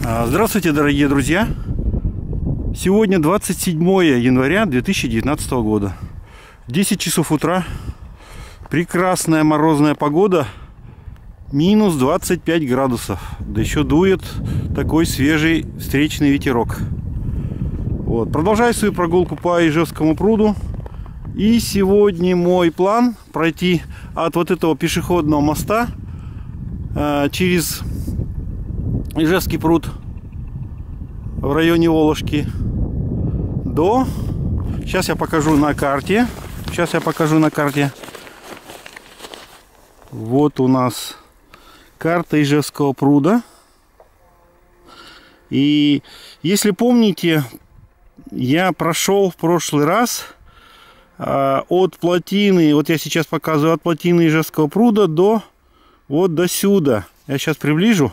Здравствуйте, дорогие друзья! Сегодня 27 января 2019 года. 10 часов утра. Прекрасная морозная погода. Минус 25 градусов. Да еще дует такой свежий встречный ветерок. Вот. Продолжаю свою прогулку по Ижевскому пруду. И сегодня мой план пройти от вот этого пешеходного моста через Ижевский пруд в районе Волошки до... Сейчас я покажу на карте. Вот у нас карта Ижевского пруда. И если помните, я прошел в прошлый раз от плотины, вот я сейчас показываю, от плотины Ижевского пруда до вот до сюда. Я сейчас приближу.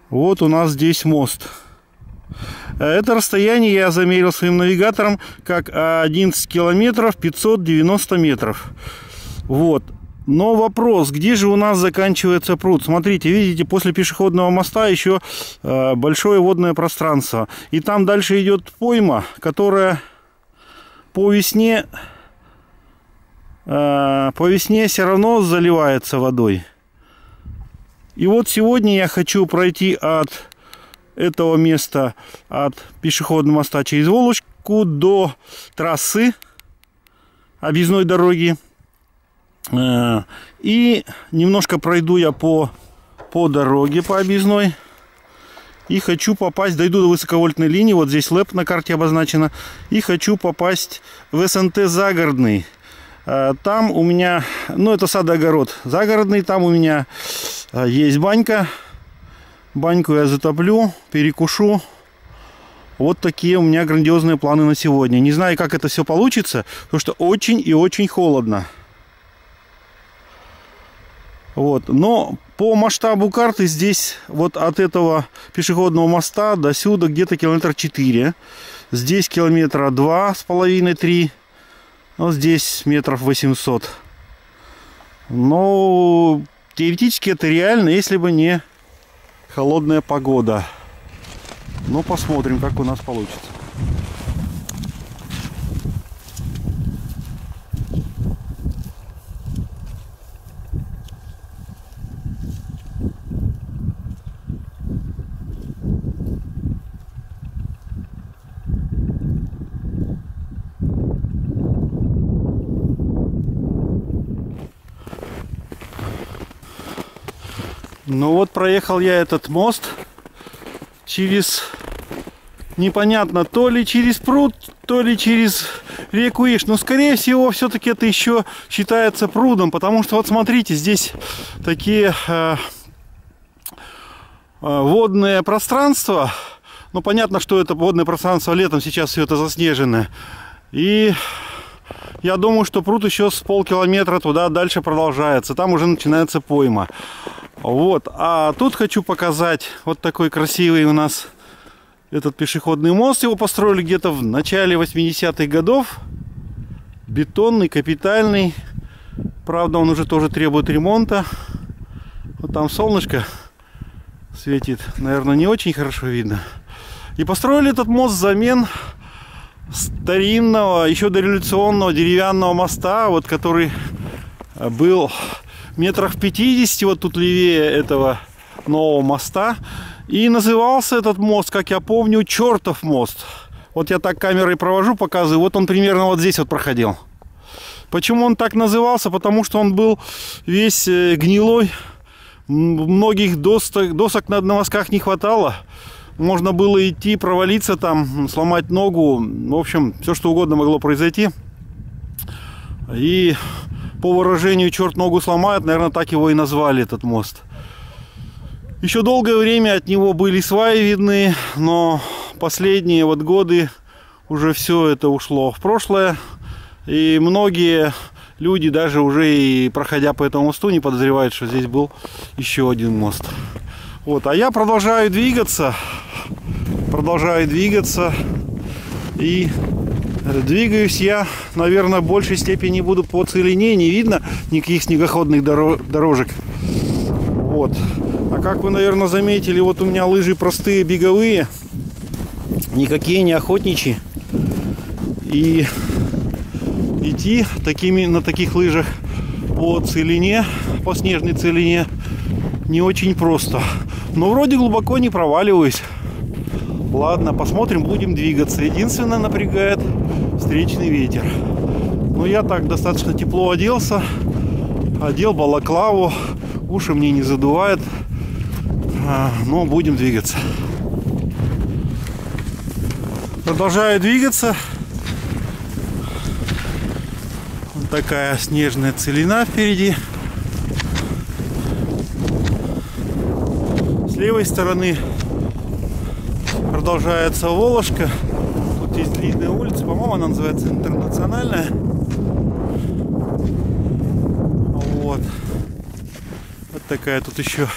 Вот у нас здесь мост. Это расстояние я замерил своим навигатором как 11 километров 590 метров. Вот. Но вопрос, где же у нас заканчивается пруд? Смотрите, видите, после пешеходного моста еще большое водное пространство. И там дальше идет пойма, которая по весне все равно заливается водой. И вот сегодня я хочу пройти от этого места, от пешеходного моста через Волошку до трассы объездной дороги. И немножко пройду я по дороге, по объездной. И хочу попасть, дойду до высоковольтной линии, вот здесь ЛЭП на карте обозначено. И хочу попасть в СНТ Загородный. Там у меня, ну это сад-огород загородный, там у меня есть банька. Баньку я затоплю, перекушу. Вот такие у меня грандиозные планы на сегодня. Не знаю, как это все получится, потому что очень и очень холодно. Вот. Но по масштабу карты здесь вот от этого пешеходного моста до сюда где-то километра 4. Здесь километра 2,5-3. Вот здесь метров 800. Но теоретически это реально, если бы не холодная погода. Но посмотрим, как у нас получится. Ну вот проехал я этот мост через, непонятно, то ли через пруд, то ли через реку Иж. Но скорее всего все-таки это еще считается прудом, потому что вот смотрите, здесь такие водные пространства. Ну понятно, что это водное пространство летом, сейчас все это заснеженное. И я думаю, что пруд еще с полкилометра туда дальше продолжается. Там уже начинается пойма. Вот, а тут хочу показать вот такой красивый у нас этот пешеходный мост. Его построили где-то в начале 80-х годов. Бетонный, капитальный. Правда, он уже тоже требует ремонта. Вот там солнышко светит. Наверное, не очень хорошо видно. И построили этот мост взамен старинного, еще дореволюционного деревянного моста, вот который был метрах 50 вот тут левее этого нового моста. И назывался этот мост, как я помню, Чертов мост. Вот я так камерой провожу, показываю. Вот он примерно вот здесь вот проходил. Почему он так назывался? Потому что он был весь гнилой. Многих досок на мостках не хватало. Можно было идти, провалиться там, сломать ногу. В общем, все что угодно могло произойти. И по выражению «черт ногу сломает», наверное, так его и назвали, этот мост. Еще долгое время от него были сваи видны, но последние вот годы уже все это ушло в прошлое. И многие люди, даже уже и проходя по этому мосту, не подозревают, что здесь был еще один мост. Вот, а я продолжаю двигаться. И Двигаюсь я, наверное, в большей степени буду по целине. Не видно никаких снегоходных дорожек. Вот. А как вы, наверное, заметили, вот у меня лыжи простые, беговые. Никакие не охотничьи. И идти на таких лыжах по целине, по снежной целине, не очень просто. Но вроде глубоко не проваливаюсь. Ладно, посмотрим, будем двигаться. Единственное, напрягает встречный ветер. Но я так достаточно тепло оделся. Одел балаклаву. Уши мне не задувает. Но будем двигаться. Продолжаю двигаться. Вот такая снежная целина впереди. С левой стороны продолжается Волошка. Тут есть длинная улица, по-моему, она называется Интернациональная. Вот. Вот такая тут еще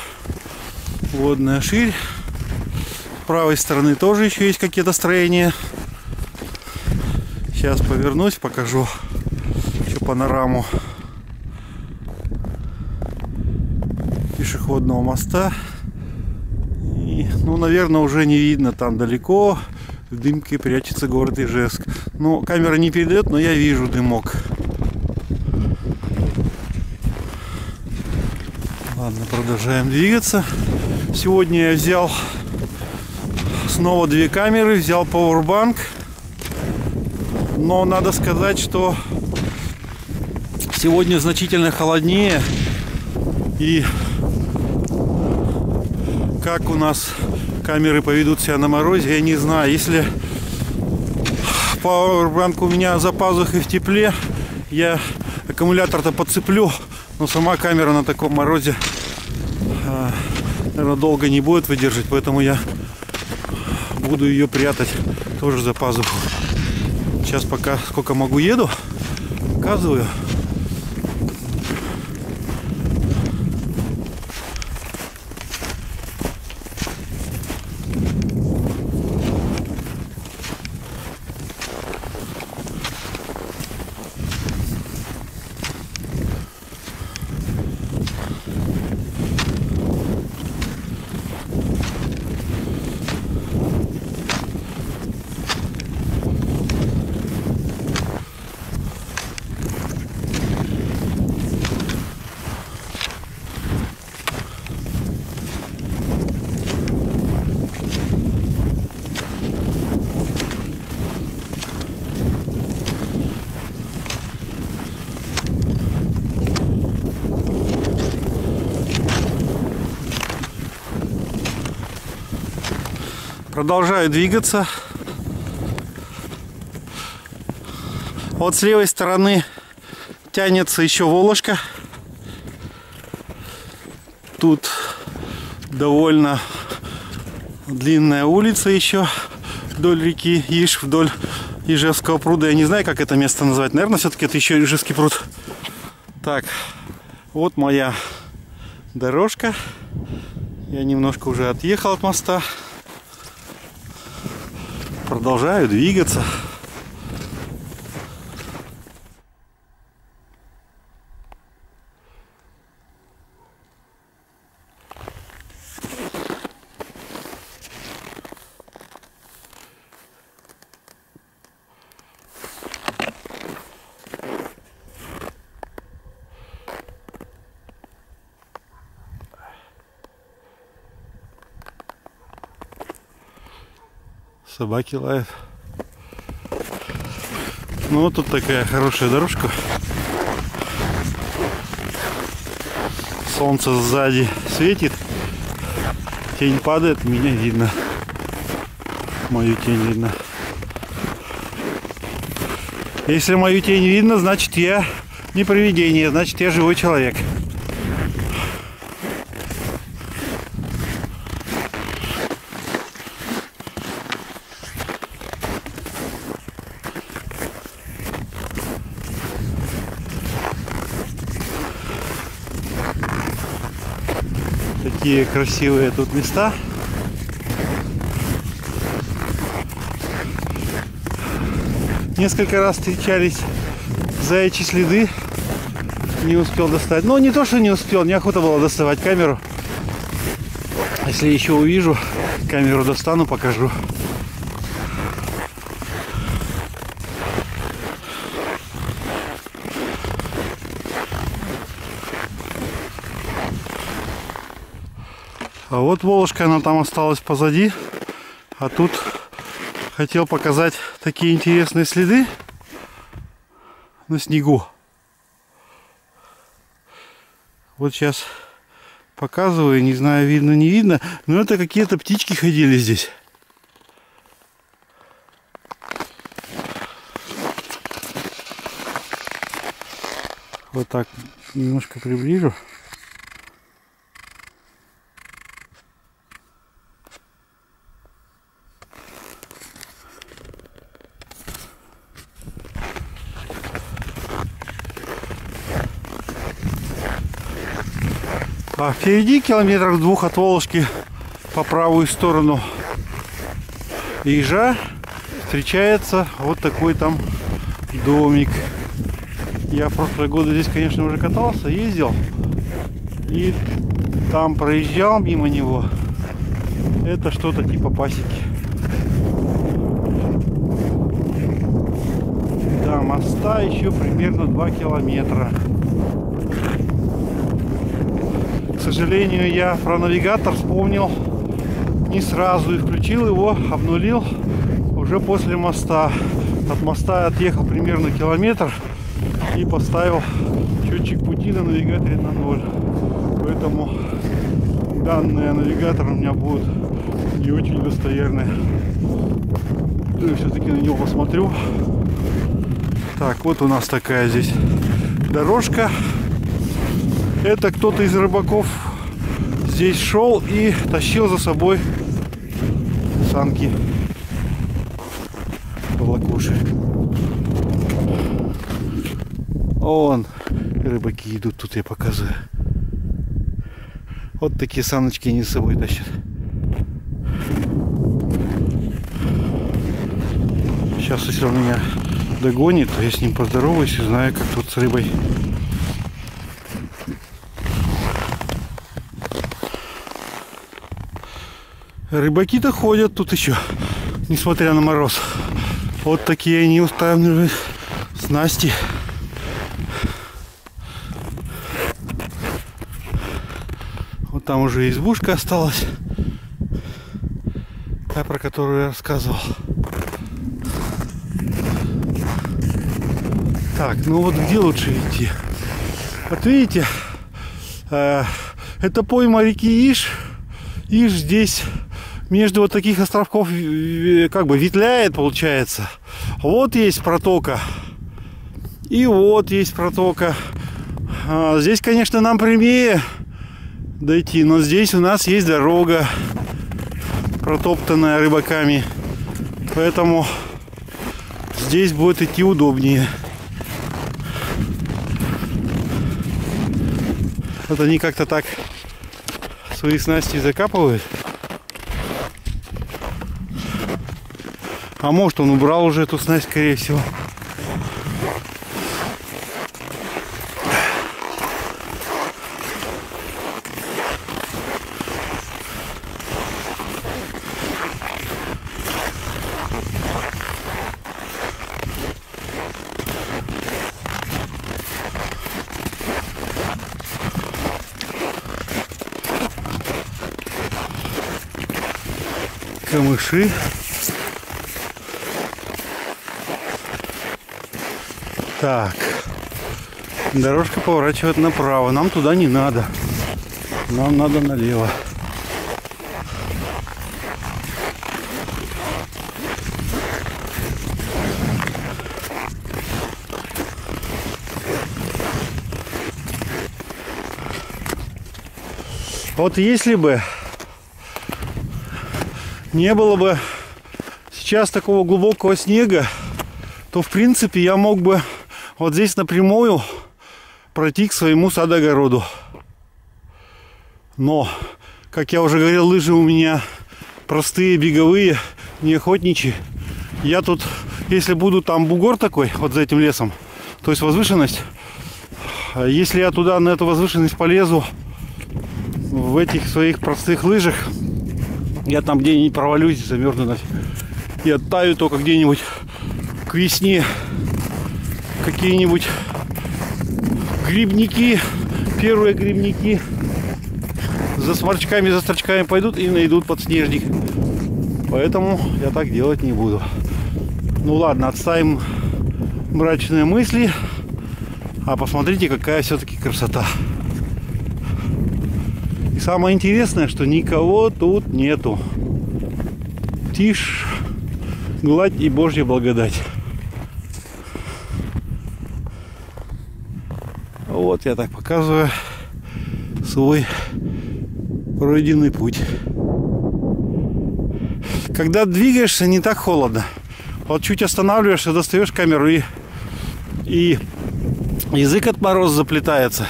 водная ширь. С правой стороны тоже еще есть какие-то строения. Сейчас повернусь, покажу еще панораму пешеходного моста. И, ну, наверное, уже не видно, там далеко в дымке прячется город Ижевск. Ну, камера не передает, но я вижу дымок. Ладно, продолжаем двигаться. Сегодня я взял снова 2 камеры, взял Powerbank. Но надо сказать, что сегодня значительно холоднее. И как у нас камеры поведут себя на морозе, я не знаю. Если Powerbank у меня за пазухой в тепле, я аккумулятор-то подцеплю, но сама камера на таком морозе, наверное, долго не будет выдержать, поэтому я буду ее прятать тоже за пазуху. Сейчас пока сколько могу еду, показываю. Продолжаю двигаться. Вот с левой стороны тянется еще Волошка. Тут довольно длинная улица еще вдоль реки Иж, вдоль Ижевского пруда. Я не знаю, как это место назвать. Наверное, все-таки это еще Ижевский пруд. Так, вот моя дорожка. Я немножко уже отъехал от моста. Продолжаю двигаться. Собаки лают. Ну вот тут такая хорошая дорожка. Солнце сзади светит. Тень падает, меня видно. Мою тень видно. Если мою тень видно, значит я не привидение, значит я живой человек. Такие красивые тут места. Несколько раз встречались заячьи следы. Не успел достать. Но не то, что не успел, неохота было доставать камеру. Если еще увижу, камеру достану, покажу. А вот Волошка, она там осталась позади. А тут хотел показать такие интересные следы на снегу. Вот сейчас показываю, не знаю, видно, не видно, но это какие-то птички ходили здесь. Вот так немножко приближу. А впереди километрах 2 от Волошки по правую сторону Ижа встречается вот такой там домик. Я в прошлые годы здесь, конечно, уже катался, ездил и там проезжал мимо него. Это что-то типа пасеки. До моста еще примерно 2 километра. К сожалению, я про навигатор вспомнил не сразу и включил его, обнулил уже после моста. От моста я отъехал примерно километр и поставил счетчик пути на навигаторе на 0. Поэтому данные навигатора у меня будут не очень достоверные. Я все-таки на него посмотрю. Так, вот у нас такая здесь дорожка. Это кто-то из рыбаков здесь шел и тащил за собой санки, волокуши. Вон рыбаки идут, тут я показываю. Вот такие саночки они с собой тащат. Сейчас, если он меня догонит, то я с ним поздороваюсь и знаю, как тут с рыбой. Рыбаки-то ходят тут еще, несмотря на мороз. Вот такие они уставлены снасти. Вот там уже избушка осталась, та, про которую я рассказывал. Так, ну вот где лучше идти? Вот видите, это пойма реки Иж. Иж здесь между вот таких островков как бы ветляет, получается. Вот есть протока. И вот есть протока. Здесь, конечно, нам прямее дойти, но здесь у нас есть дорога, протоптанная рыбаками. Поэтому здесь будет идти удобнее. Вот они как-то так свои снасти закапывают. А может, он убрал уже эту снасть, скорее всего. Камыши. Так, дорожка поворачивает направо. Нам туда не надо. Нам надо налево. Вот если бы не было бы сейчас такого глубокого снега, то в принципе я мог бы вот здесь напрямую пройти к своему садогороду. Но, как я уже говорил, лыжи у меня простые, беговые, не охотничьи. Я тут если буду там бугор такой, вот за этим лесом, то есть возвышенность, если я туда на эту возвышенность полезу в этих своих простых лыжах, я там где-нибудь провалюсь, замерзну нафиг. И оттаю только где-нибудь к весне. Какие-нибудь грибники, первые грибники за сморчками, за строчками пойдут и найдут подснежник. Поэтому я так делать не буду. Ну ладно, отставим мрачные мысли. А посмотрите, какая все-таки красота. И самое интересное, что никого тут нету. Тишь, гладь и Божья благодать. Вот я так показываю свой пройденный путь. Когда двигаешься, не так холодно. Вот чуть останавливаешься, достаешь камеру и язык от мороза заплетается.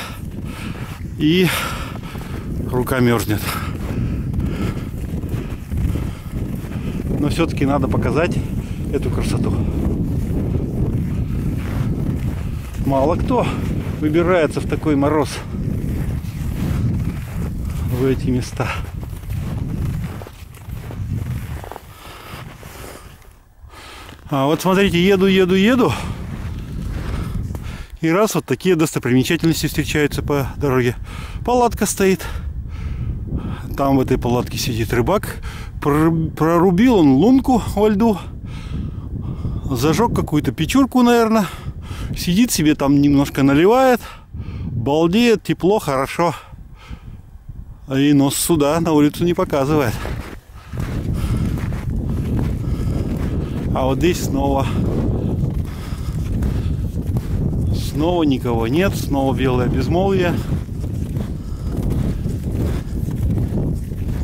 И рука мерзнет. Но все-таки надо показать эту красоту. Мало кто выбирается в такой мороз в эти места. А вот смотрите, еду. И раз вот такие достопримечательности встречаются по дороге. Палатка стоит. Там в этой палатке сидит рыбак. Прорубил он лунку во льду. Зажег какую-то печурку, наверное. Сидит себе там, немножко наливает. Балдеет, тепло, хорошо. И нос сюда на улицу не показывает. А вот здесь снова никого нет. Снова белое безмолвие.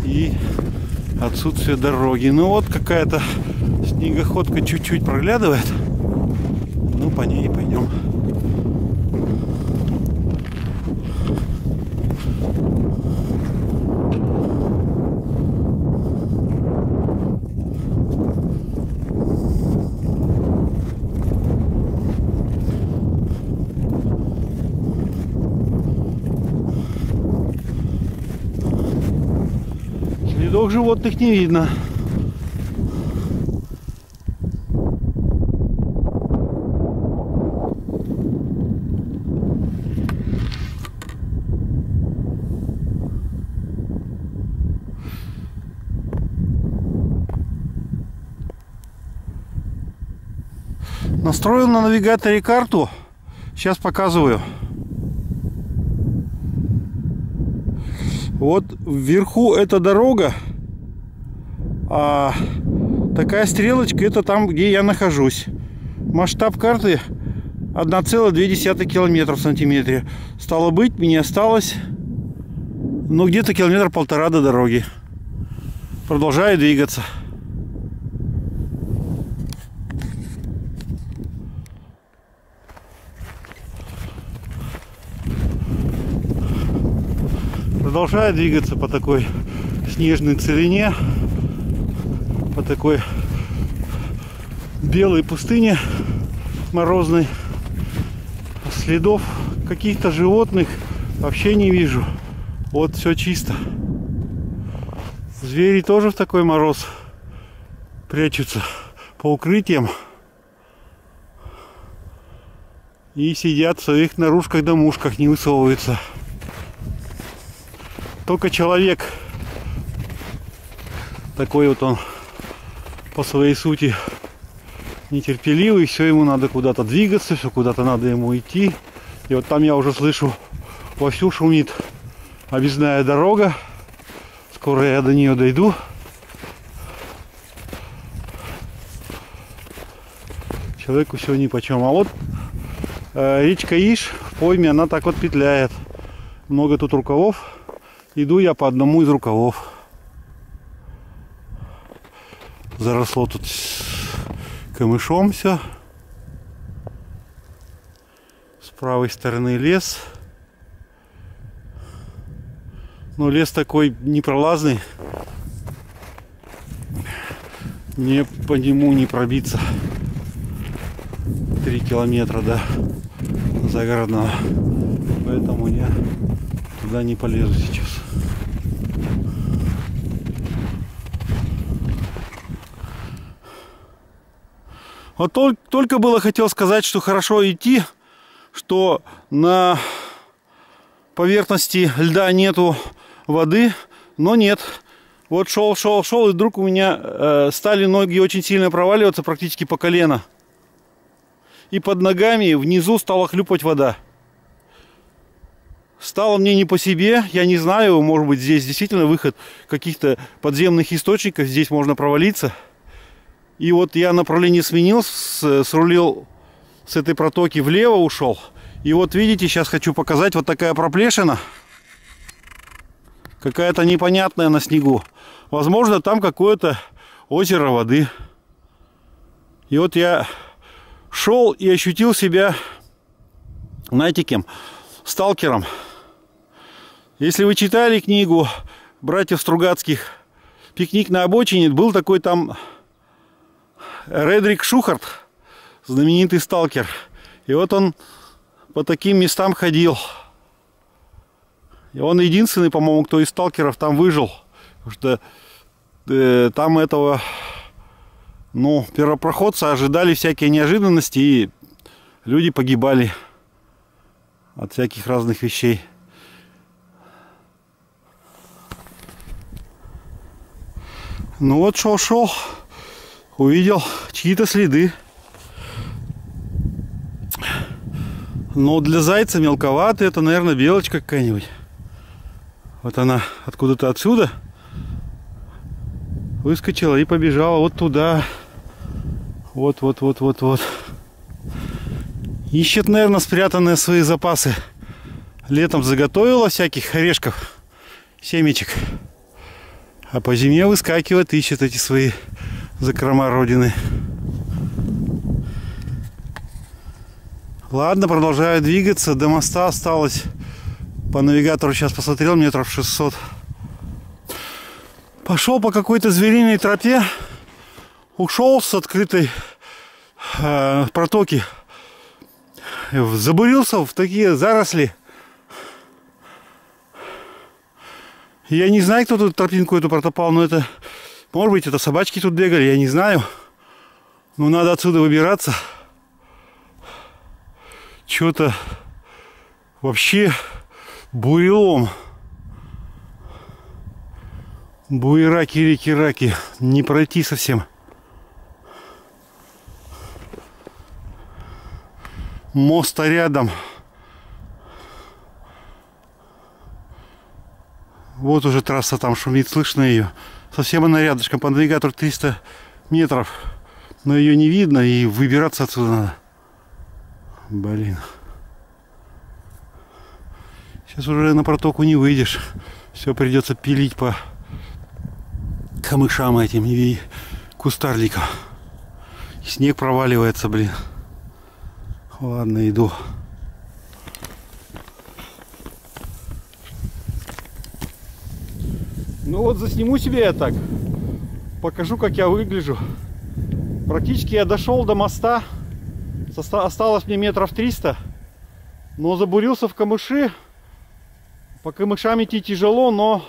И отсутствие дороги. Ну вот какая-то снегоходка чуть-чуть проглядывает. Ну по ней пойдем. Следов животных не видно. Настроил на навигаторе карту. Сейчас показываю. Вот вверху эта дорога, а такая стрелочка — это там, где я нахожусь. Масштаб карты 1,2 километра в сантиметре. Стало быть, мне осталось, ну, где-то километр полтора до дороги. Продолжаю двигаться. Продолжаю двигаться по такой снежной целине, по такой белой пустыне морозной. Следов каких-то животных вообще не вижу. Вот все чисто. Звери тоже в такой мороз прячутся по укрытиям и сидят в своих наружках-домушках, не высовываются. Только человек, такой вот он по своей сути нетерпеливый, все ему надо куда-то двигаться, все куда-то надо ему идти. И вот там я уже слышу, вовсю шумит объездная дорога. Скоро я до нее дойду. Человеку все нипочем. А вот речка Иш в пойме, она так вот петляет. Много тут рукавов. Иду я по одному из рукавов. Заросло тут камышом все. С правой стороны лес. Но лес такой непролазный. Мне по нему не пробиться. 3 километра до загородного. Поэтому я туда не полезу сейчас. Вот только было хотел сказать, что хорошо идти, что на поверхности льда нету воды, но нет. Вот шел, и вдруг у меня стали ноги очень сильно проваливаться, практически по колено. И под ногами внизу стала хлюпать вода. Стало мне не по себе, я не знаю, может быть, здесь действительно выход каких-то подземных источников, здесь можно провалиться. И вот я направление сменил, срулил с этой протоки влево, ушел. И вот видите, сейчас хочу показать, вот такая проплешина. Какая-то непонятная на снегу. Возможно, там какое-то озеро воды. И вот я шел и ощутил себя, знаете, кем? Сталкером. Если вы читали книгу братьев Стругацких «Пикник на обочине», был такой там Редрик Шухарт, знаменитый сталкер. И вот он по таким местам ходил. И он единственный, по-моему, кто из сталкеров там выжил. Потому что там этого, ну, первопроходца ожидали всякие неожиданности, и люди погибали от всяких разных вещей. Ну вот шел, увидел чьи-то следы. Но для зайца мелковато, это, наверное, белочка какая-нибудь. Вот она откуда-то отсюда выскочила и побежала вот туда. Вот. Ищет, наверное, спрятанные свои запасы. Летом заготовила всяких орешков, семечек. А по зиме выскакивает, ищет эти свои закрома родины. Ладно, продолжаю двигаться. До моста осталось, по навигатору сейчас посмотрел, метров 600. Пошел по какой-то звериной тропе. Ушел с открытой протоки. Забурился в такие заросли. Я не знаю, кто тут тропинку эту протопал, но это, может быть, это собачки тут бегали, я не знаю. Но надо отсюда выбираться. Что-то вообще бурелом. Буераки, реки-раки. Не пройти совсем. Мост рядом. Вот уже трасса там шумит, слышно ее. Совсем она рядышком, по навигатору 300 метров. Но ее не видно, и выбираться отсюда надо. Блин. Сейчас уже на протоку не выйдешь. Все придется пилить по камышам этим и кустарникам. Снег проваливается, блин. Ладно, иду. Ну вот засниму себе я так. Покажу, как я выгляжу. Практически я дошел до моста. Осталось мне метров 300. Но забурился в камыши. По камышам идти тяжело, но,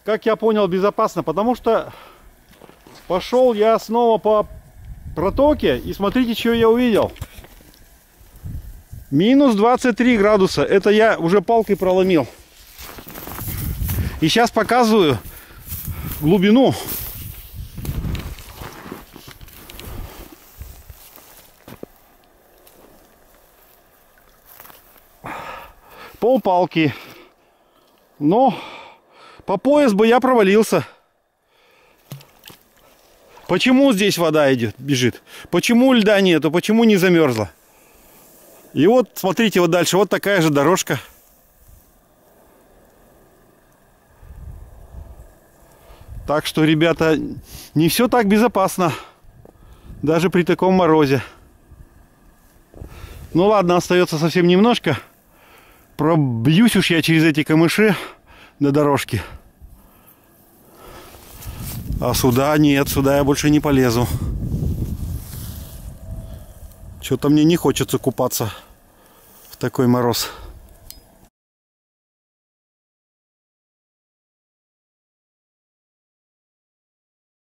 как я понял, безопасно. Потому что пошел я снова по протоке. И смотрите, что я увидел. Минус 23 градуса. Это я уже палкой проломил. И сейчас показываю глубину. Полпалки. Но по пояс бы я провалился. Почему здесь вода идет, бежит? Почему льда нету? Почему не замерзла? И вот, смотрите, вот дальше. Вот такая же дорожка. Так что, ребята, не все так безопасно. Даже при таком морозе. Ну ладно, остается совсем немножко. Пробьюсь уж я через эти камыши до дорожки. А сюда нет, сюда я больше не полезу. Что-то мне не хочется купаться в такой мороз.